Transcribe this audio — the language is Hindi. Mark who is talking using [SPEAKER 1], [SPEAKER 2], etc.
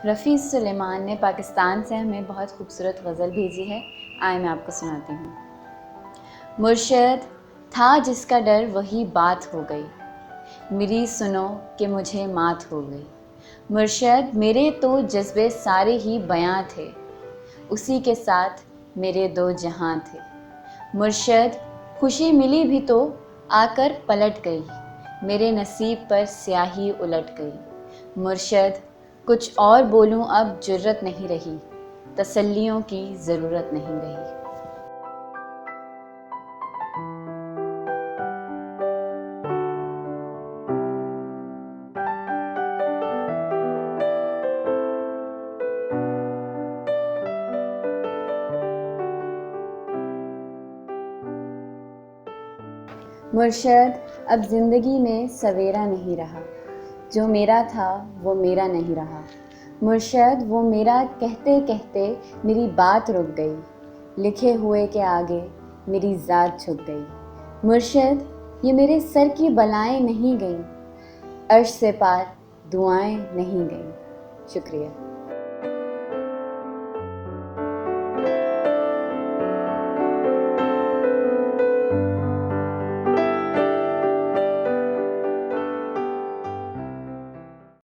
[SPEAKER 1] रफ़ी सुलेमान ने पाकिस्तान से हमें बहुत खूबसूरत गज़ल भेजी है। आए मैं आपको सुनाती हूँ। मुर्शद था जिसका डर वही बात हो गई, मेरी सुनो कि मुझे मात हो गई। मुर्शद मेरे तो जज्बे सारे ही बयां थे, उसी के साथ मेरे दो जहां थे। मुर्शद खुशी मिली भी तो आकर पलट गई, मेरे नसीब पर स्याही उलट गई। मुर्शद कुछ और बोलूं अब जुर्रत नहीं रही, तसल्लियों की ज़रूरत नहीं रही। मुर्शद अब ज़िंदगी में सवेरा नहीं रहा, जो मेरा था वो मेरा नहीं रहा। मुर्शद वो मेरा कहते कहते मेरी बात रुक गई, लिखे हुए के आगे मेरी ज़ात झुक गई। मुर्शद ये मेरे सर की बलाएं नहीं गईं, अर्श से पार दुआएं नहीं गईं। शुक्रिया।